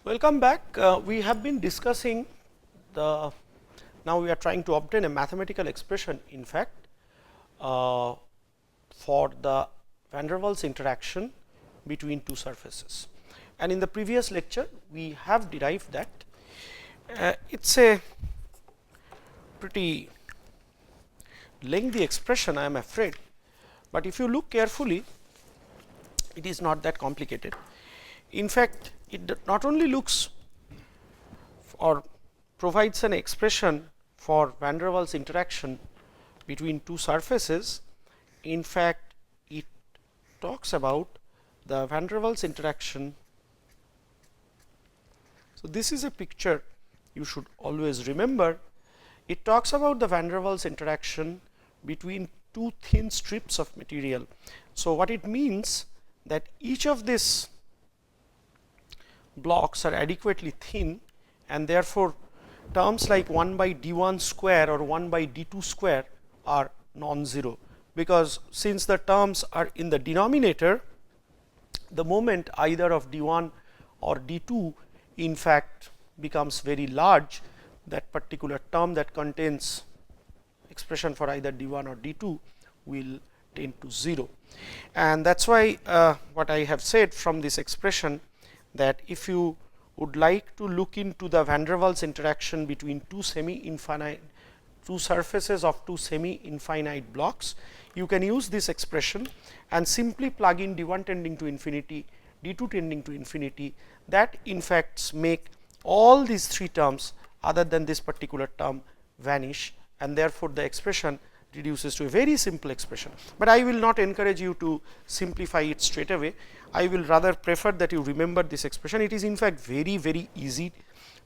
Welcome back. We have been discussing the, now we are trying to obtain a mathematical expression in fact for the van der Waals interaction between two surfaces. And in the previous lecture we have derived that. It is a pretty lengthy expression, I am afraid, but if you look carefully it is not that complicated. In fact, it not only looks or provides an expression for van der Waals interaction between two surfaces. In fact, it talks about the van der Waals interaction. So, this is a picture you should always remember. It talks about the van der Waals interaction between two thin strips of material. So, what it means that each of these blocks are adequately thin, and therefore, terms like 1 by d1 square or 1 by d2 square are non-zero, because since the terms are in the denominator, the moment either of d1 or d2 in fact becomes very large, that particular term that contains expression for either d1 or d2 will tend to 0. And that is why what I have said from this expression, that if you would like to look into the van der Waals interaction between two surfaces of two semi-infinite blocks, you can use this expression and simply plug in d1 tending to infinity, d2 tending to infinity, that in fact make all these three terms other than this particular term vanish, and therefore, the expression reduces to a very simple expression. But I will not encourage you to simplify it straight away. I will rather prefer that you remember this expression. It is in fact very easy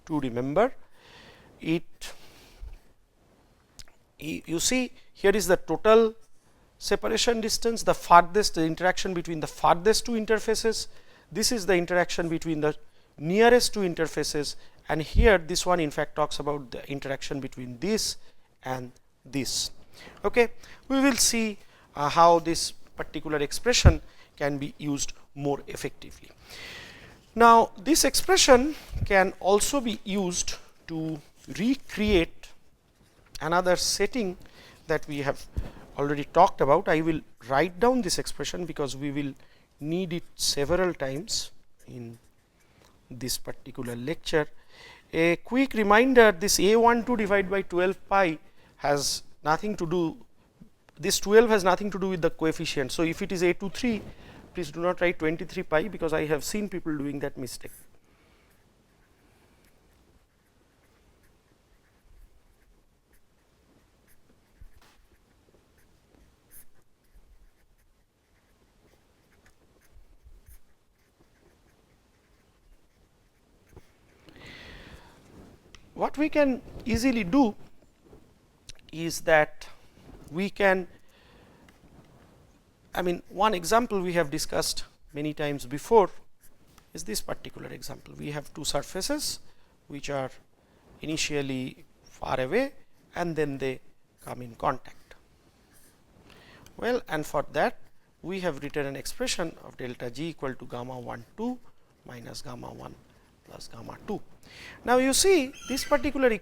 to remember. It, you see, here is the total separation distance, the farthest, the interaction between the farthest two interfaces. This is the interaction between the nearest two interfaces, and here this one in fact talks about the interaction between this and this. Okay. We will see how this particular expression can be used more effectively. Now, this expression can also be used to recreate another setting that we have already talked about. I will write down this expression because we will need it several times in this particular lecture. A quick reminder, this A12 divided by 12 pi has nothing to do, this 12 has nothing to do with the coefficient. So, if it is A23, please do not write 23 pi, because I have seen people doing that mistake. What we can easily do is that we can, I mean, one example we have discussed many times before is this particular example. We have two surfaces which are initially far away and then they come in contact. Well, and for that we have written an expression of delta G equal to gamma 1 2 minus gamma 1 plus gamma 2. Now, you see this particular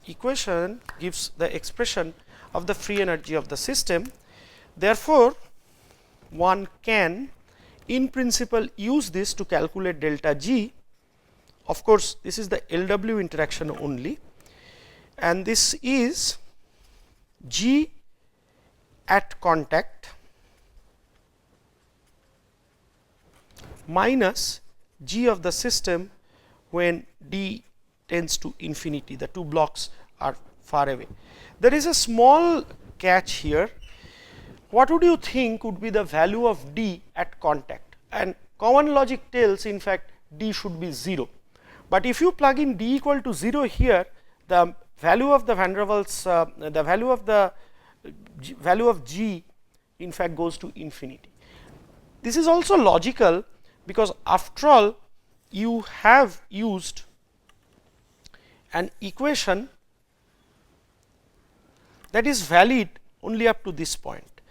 equation gives the expression of the free energy of the system. Therefore, one can in principle use this to calculate delta G. Of course, this is the LW interaction only, and this is G at contact minus G of the system when D tends to infinity, the two blocks are far away. There is a small catch here. What would you think would be the value of D at contact? And common logic tells in fact D should be 0, but if you plug in D equal to 0 here, the value of the van der Waals, the value of the value of G in fact goes to infinity. This is also logical, because after all you have used an equation that is valid only up to this point,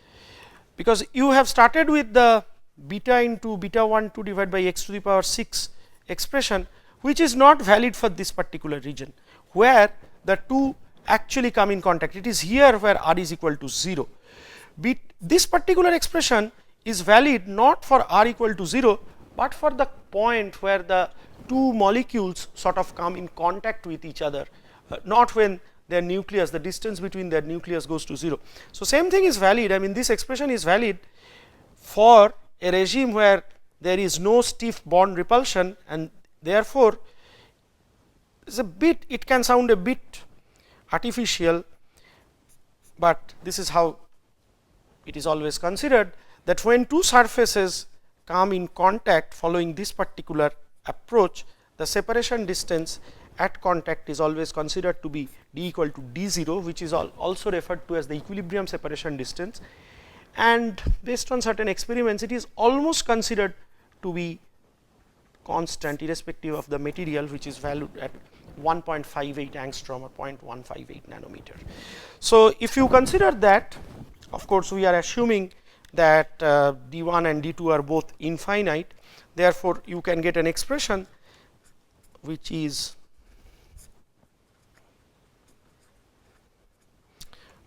because you have started with the beta into beta 1 2 divided by x to the power 6 expression, which is not valid for this particular region, where the two actually come in contact. It is here where r is equal to 0. This particular expression is valid not for r equal to 0, but for the point where the two molecules sort of come in contact with each other, not when their nucleus, the distance between their nucleus goes to 0. So, same thing is valid. I mean, this expression is valid for a regime where there is no stiff bond repulsion, and therefore, it can sound a bit artificial, but this is how it is always considered, that when two surfaces come in contact following this particular approach, the separation distance at contact is always considered to be d equal to d0, which is also referred to as the equilibrium separation distance, and based on certain experiments it is almost considered to be constant irrespective of the material, which is valued at 1.58 angstrom or 0.158 nanometer. So, if you consider that, of course, we are assuming that d1 and d2 are both infinite, therefore, you can get an expression which is,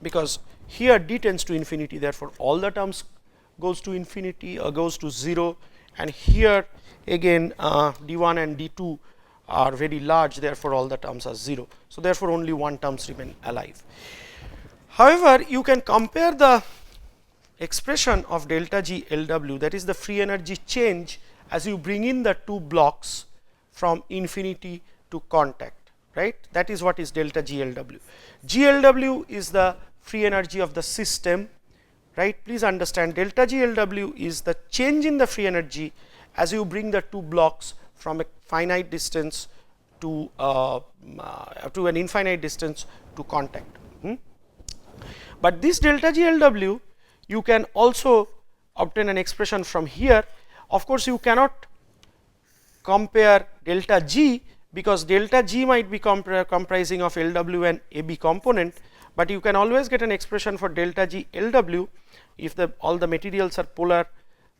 because here d tends to infinity, therefore, all the terms goes to infinity or goes to 0, and here again d1 and d2 are very large, therefore, all the terms are 0. So, therefore, only one terms remain alive. However, you can compare the expression of delta G LW, that is the free energy change as you bring in the two blocks from infinity to contact, right. That is what is delta G LW. G LW is the free energy of the system, right. Please understand, delta G LW is the change in the free energy as you bring the two blocks from a finite distance to an infinite distance to contact. But this delta G LW, you can also obtain an expression from here. Of course, you cannot compare delta G, because delta G might be comprising of LW and AB component, but you can always get an expression for delta G LW. If all the materials are polar,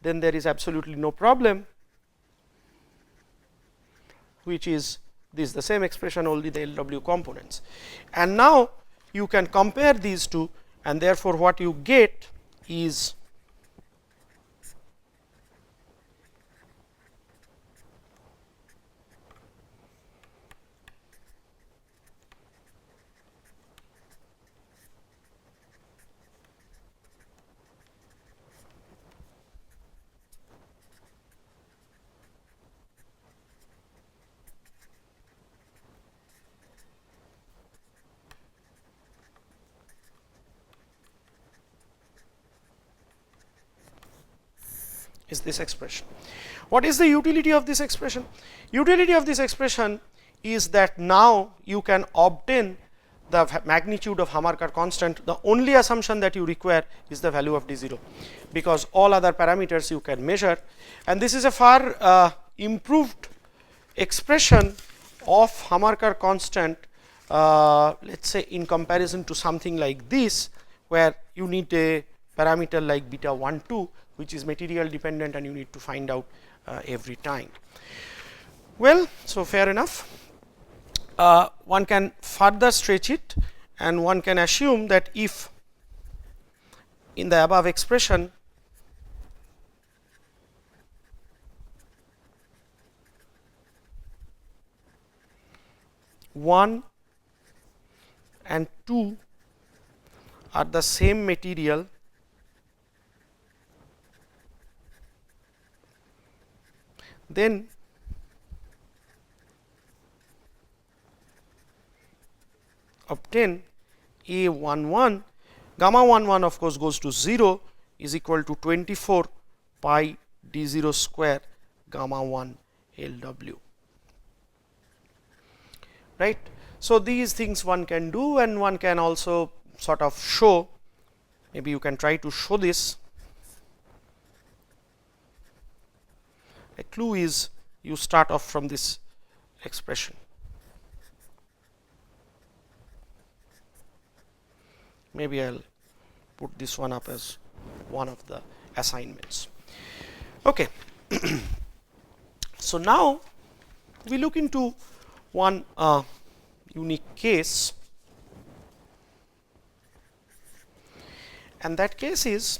then there is absolutely no problem, which is this, the same expression, only the LW components. And now, you can compare these two, and therefore, what you get is this expression. What is the utility of this expression? Utility of this expression is that now you can obtain the magnitude of Hamaker constant. The only assumption that you require is the value of d0, because all other parameters you can measure, and this is a far improved expression of Hamaker constant, let us say in comparison to something like this, where you need a parameter like beta 1 2, which is material dependent, and you need to find out every time. Well, so fair enough. One can further stretch it, and one can assume that if in the above expression one and 2 are the same material, then obtain A11, gamma 11 of course goes to 0, is equal to 24 pi d0 square gamma 1 LW, right. So, these things one can do, and one can also sort of show, maybe you can try to show this. A clue is you start off from this expression. Maybe I will put this one up as one of the assignments. Okay. So, now we look into one unique case, and that case is,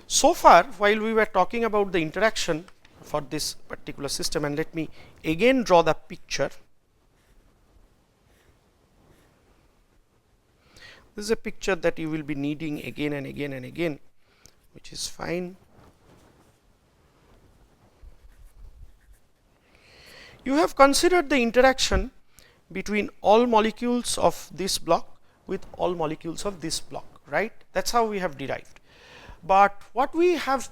so far while we were talking about the interaction for this particular system, and let me again draw the picture. This is a picture that you will be needing again and again and again, which is fine. You have considered the interaction between all molecules of this block with all molecules of this block, right? That is how we have derived. But what we have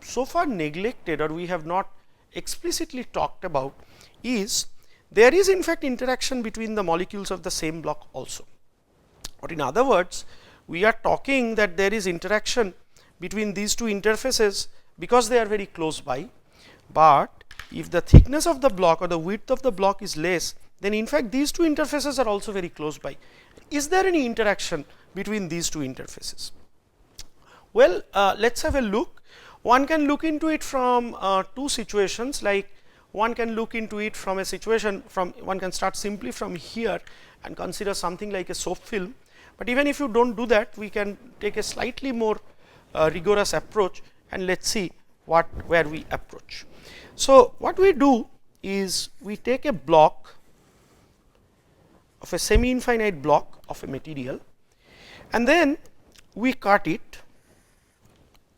so far neglected, or we have not explicitly talked about, is there is in fact interaction between the molecules of the same block also. Or in other words, we are talking that there is interaction between these two interfaces because they are very close by, but if the thickness of the block or the width of the block is less, then in fact these two interfaces are also very close by. Is there any interaction between these two interfaces? Well, let us have a look. One can look into it from two situations, like one can look into it from a situation from, one can start simply from here and consider something like a soap film, but even if you do not do that, we can take a slightly more rigorous approach, and let us see where we approach. So, what we do is we take a block of a semi infinite block of a material, and then we cut it,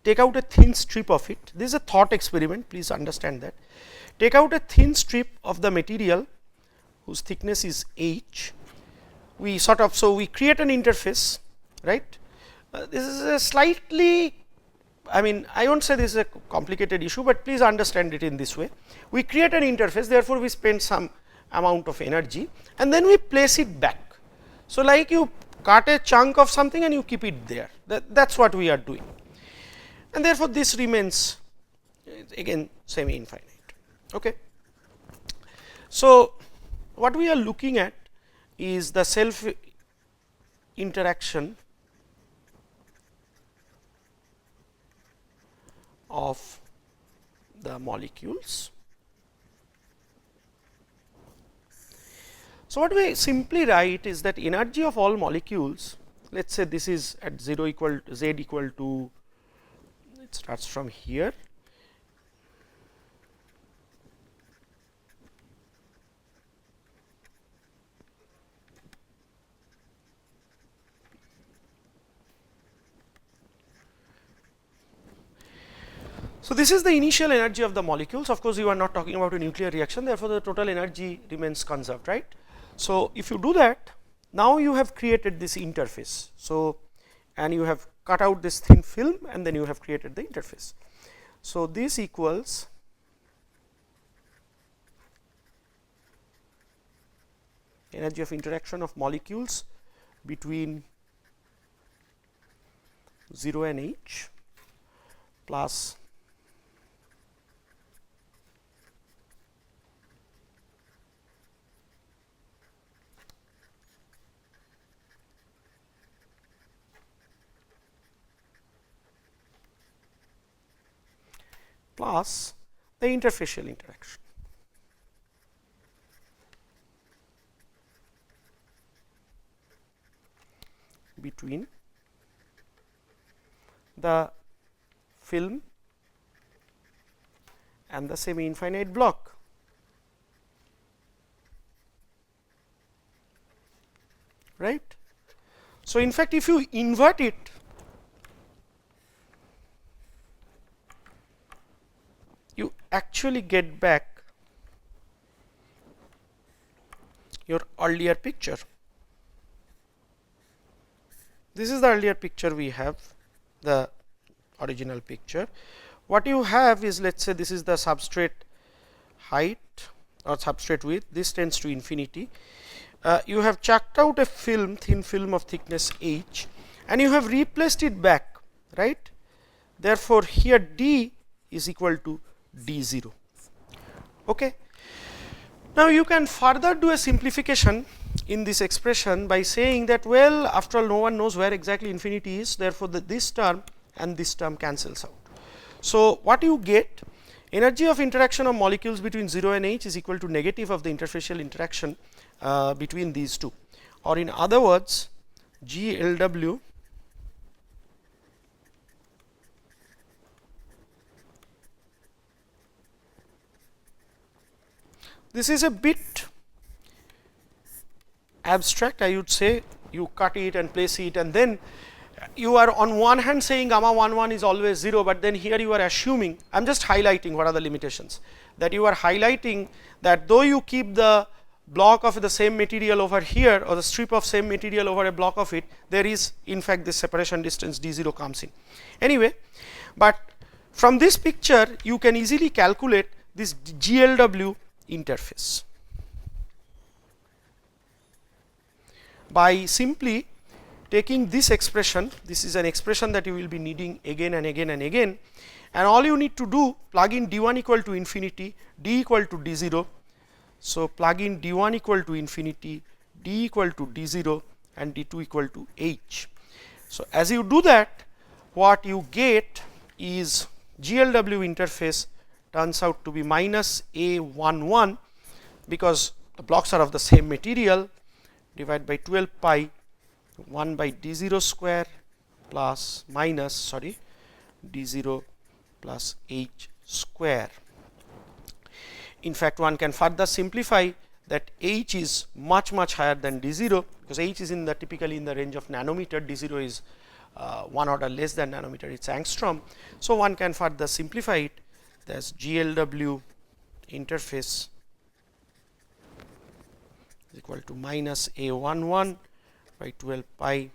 take out a thin strip of it. This is a thought experiment, please understand that. Take out a thin strip of the material whose thickness is h. We sort of, so we create an interface, right. This is a slightly, I mean, I will not say this is a complicated issue, but please understand it in this way. We create an interface, therefore, we spend some amount of energy and then we place it back. So, like you cut a chunk of something and you keep it there, that is what we are doing, and therefore, this remains again semi infinite. Okay. So, what we are looking at is the self interaction of the molecules. So, what we simply write is that energy of all molecules, let us say this is at 0 equal to z equal to, it starts from here, so this is the initial energy of the molecules. Of course, you are not talking about a nuclear reaction, therefore, the total energy remains conserved, right. So, if you do that, now you have created this interface. So, and you have cut out this thin film and then you have created the interface. So, this equals energy of interaction of molecules between 0 and h plus the interfacial interaction. Between the film and the semi infinite block. Right. So, in fact, if you invert it, you actually get back your earlier picture. This is the earlier picture we have, the original picture. What you have is, let us say this is the substrate height or substrate width, this tends to infinity. You have chucked out a film, thin film of thickness h, and you have replaced it back, right. Therefore, here d is equal to d 0. Okay. Now, you can further do a simplification in this expression by saying that, well, after all, no one knows where exactly infinity is, therefore, this term and this term cancels out. So, what you get Energy of interaction of molecules between 0 and H is equal to negative of the interfacial interaction between these two, or in other words, GLW this is a bit abstract, I would say. You cut it and place it, and then you are on one hand saying gamma 11 is always 0, but then here you are assuming, I am just highlighting what are the limitations, that you are highlighting that though you keep the block of the same material over here, or the strip of same material over a block of it, there is in fact this separation distance d0 comes in. Anyway, but from this picture you can easily calculate this GLW interface by simply taking this expression. This is an expression that you will be needing again and again and again, and all you need to do, plug in d1 equal to infinity, d equal to d0. So, plug in d1 equal to infinity, d equal to d0 and d2 equal to h. So, as you do that, what you get is GLW interface turns out to be minus A11, because the blocks are of the same material, divided by 12 pi 1 by d0 square plus minus d0 plus h square. In fact, one can further simplify that h is much higher than d0, because h is in the typically in the range of nanometer, d0 is 1 order less than nanometer, it is angstrom. So, one can further simplify it as GLW interface is equal to minus A11 by 12 pi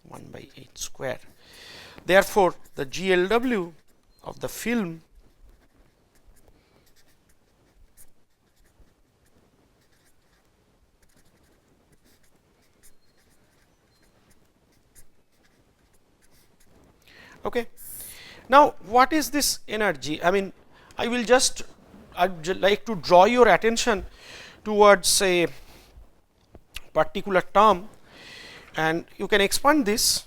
1 by h square. Therefore, the GLW of the film okay. Now, what is this energy? I mean, I will just I'd like to draw your attention towards a particular term, and you can expand this.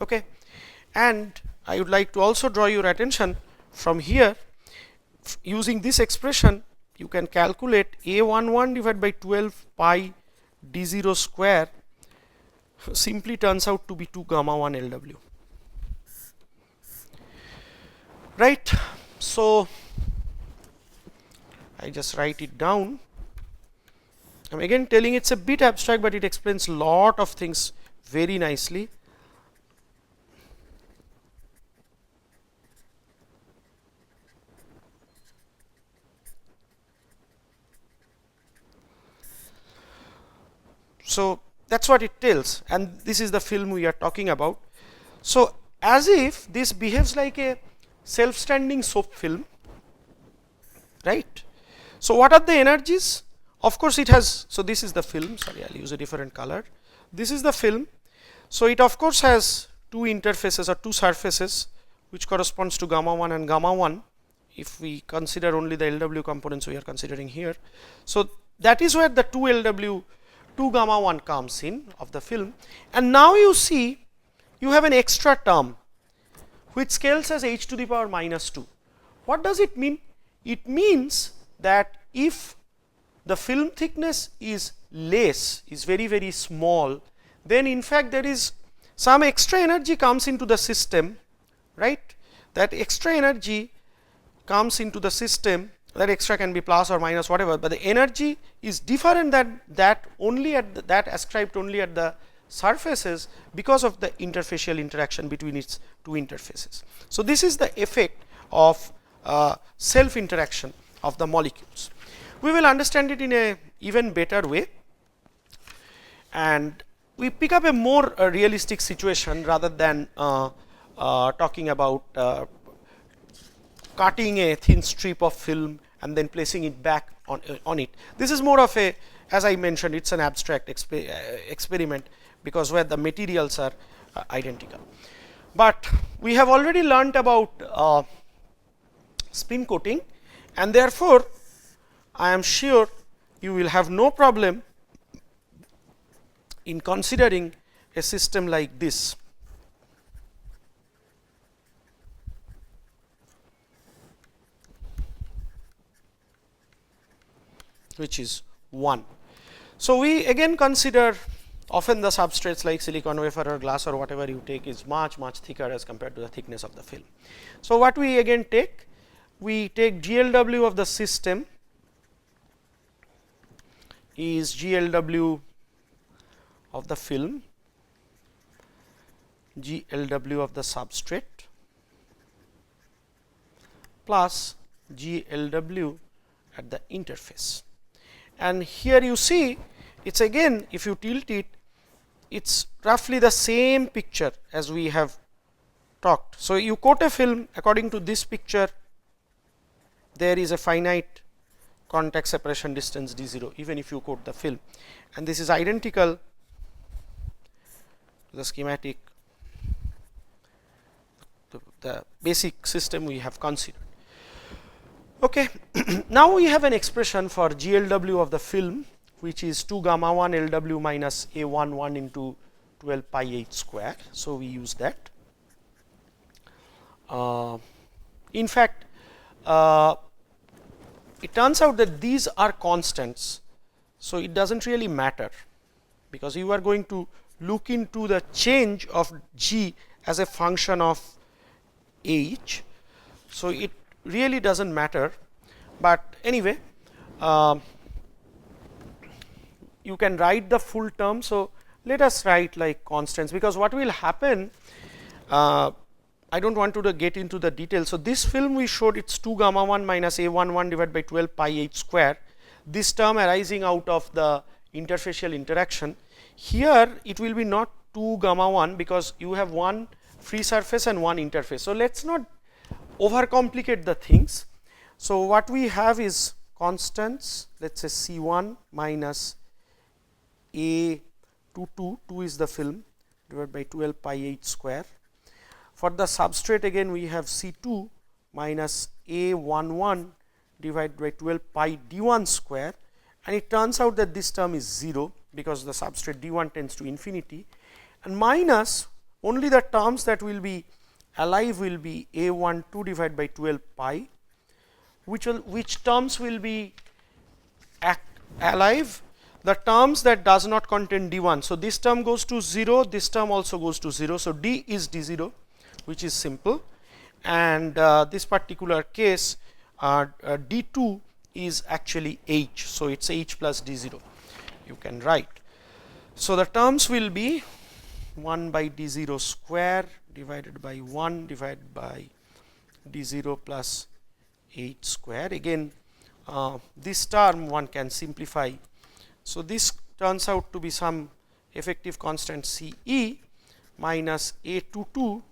Okay. And I would like to also draw your attention from here, using this expression you can calculate A11 divided by 12 pi d0 square simply turns out to be 2 gamma 1 LW, right. So, I just write it down. I am again telling it is a bit abstract, but it explains lot of things very nicely. So, that is what it tells, and this is the film we are talking about. So, as if this behaves like a self standing soap film, right. So, what are the energies? Of course, it has, so this is the film, sorry I will use a different color, this is the film. So, it of course has two interfaces or two surfaces which corresponds to gamma 1 and gamma 1, if we consider only the LW components we are considering here. So, that is where the 2 LW 2 gamma 1 comes in of the film, and now you see you have an extra term which scales as h to the power minus 2. What does it mean? It means that if the film thickness is less, is very small, then in fact there is some extra energy comes into the system, right. That extra energy comes into the system, that extra can be plus or minus whatever, but the energy is different than that only at the, that ascribed only at the surfaces because of the interfacial interaction between its two interfaces. So, this is the effect of self interaction of the molecules. We will understand it in a even better way, and we pick up a more realistic situation rather than talking about cutting a thin strip of film and then placing it back on it. This is more of a, as I mentioned, it is an abstract experiment, because where the materials are identical. But we have already learnt about spin coating, and therefore, I am sure you will have no problem in considering a system like this, which is 1. So, we again consider often the substrates like silicon wafer or glass or whatever you take is much thicker as compared to the thickness of the film. So, what we again take? We take GLW of the system is GLW of the film, GLW of the substrate plus GLW at the interface. And here you see it is again, if you tilt it, it is roughly the same picture as we have talked. So, you coat a film according to this picture, there is a finite contact separation distance d0 even if you coat the film, and this is identical to the schematic, the basic system we have considered. Okay. Now, we have an expression for GLW of the film, which is 2 gamma 1 LW minus A11 into 12 pi h square. So, we use that. In fact, it turns out that these are constants. So, it does not really matter, because you are going to look into the change of G as a function of H. So, it really does not matter, but anyway you can write the full term. So, let us write like constants, because what will happen, I do not want to get into the details. So, this film we showed it is 2 gamma 1 minus A11 divided by 12 pi h square, this term arising out of the interfacial interaction. Here it will be not 2 gamma 1, because you have one free surface and one interface. So, let us not overcomplicate the things. So, what we have is constants, let us say C1 minus A22, 2 is the film, divided by 12 pi h square. For the substrate again we have C2 minus A11 divided by 12 pi d1 square, and it turns out that this term is 0, because the substrate d1 tends to infinity, and minus only the terms that will be alive will be A12 divided by 12 pi, which terms will be alive? The terms that does not contain d1. So, this term goes to 0, this term also goes to 0. So, d is d0, which is simple, and this particular case d2 is actually h. So, it is h plus d0 you can write. So, the terms will be 1 by d0 square divided by 1 divided by d0 plus h square. Again this term one can simplify. So, this turns out to be some effective constant C e minus A22,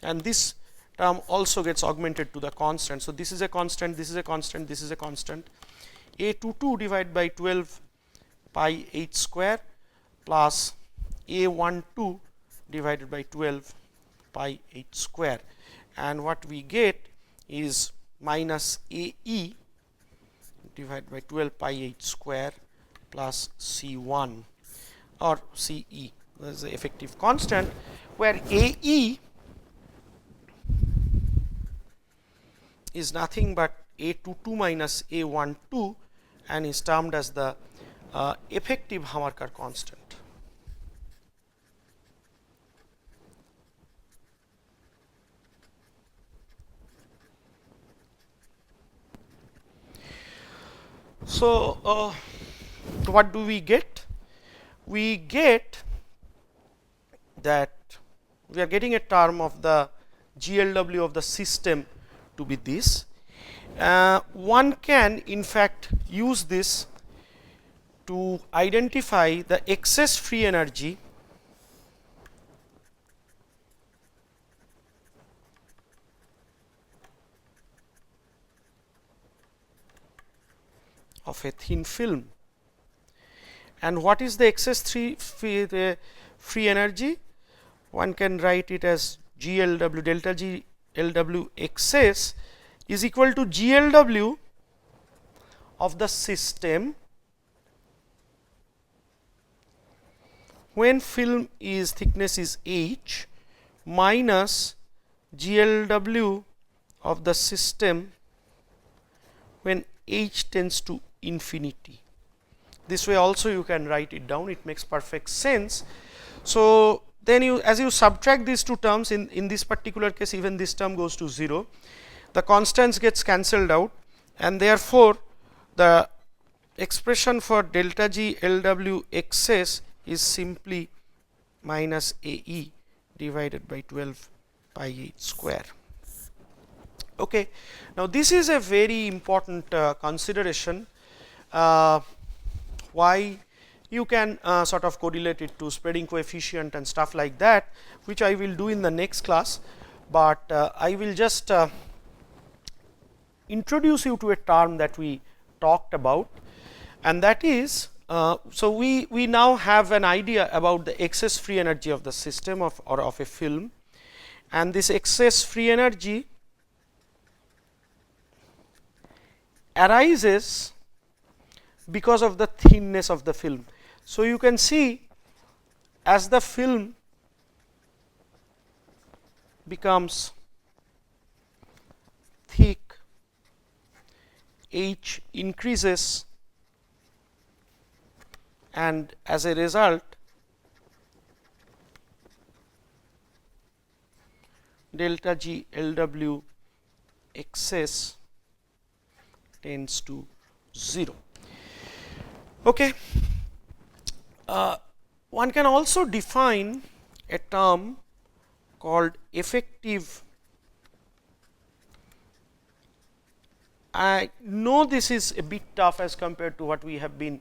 and this term also gets augmented to the constant. So, this is a constant, this is a constant, this is a constant. A22 divided by 12 pi h square plus A12 divided by 12 pi h square, and what we get is minus AE divided by 12 pi h square plus C1 or CE. That is the effective constant, where AE is nothing but A22 minus A12 and is termed as the effective Hamaker constant. So, what do we get? We get that we are getting a term of the GLW of the system to be this. One can in fact use this to identify the excess free energy of a thin film. And what is the excess free energy? One can write it as GLW, delta GLW excess is equal to GLW of the system when film is thickness is h minus GLW of the system when h tends to infinity. This way also you can write it down, it makes perfect sense. So, then you, as you subtract these two terms, in this particular case even this term goes to 0, the constants gets cancelled out, and therefore, the expression for delta G LW excess is simply minus AE divided by 12 pi h square. Okay. Now, this is a very important consideration. Why you can sort of correlate it to spreading coefficient and stuff like that, which I will do in the next class, but I will just introduce you to a term that we talked about, and that is so we now have an idea about the excess free energy of the system of or of a film, and this excess free energy arises because of the thinness of the film. So, you can see as the film becomes thick, h increases, and as a result delta G LW excess tends to 0. Okay. One can also define a term called effective. I know this is a bit tough as compared to what we have been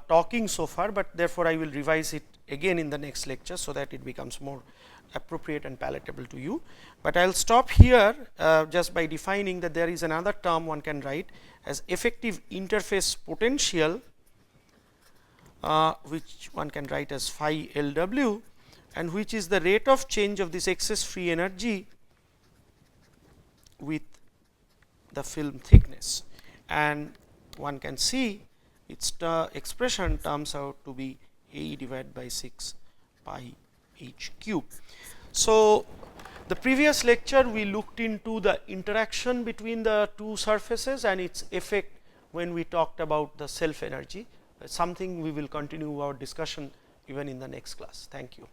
talking so far, but therefore, I will revise it again in the next lecture, so that it becomes more appropriate and palatable to you. But I will stop here just by defining that there is another term one can write as effective interface potential, which one can write as phi LW, and which is the rate of change of this excess free energy with the film thickness, and one can see its expression turns out to be A divided by 6 pi h cube. So, the previous lecture we looked into the interaction between the two surfaces and its effect when we talked about the self energy, something we will continue our discussion even in the next class. Thank you.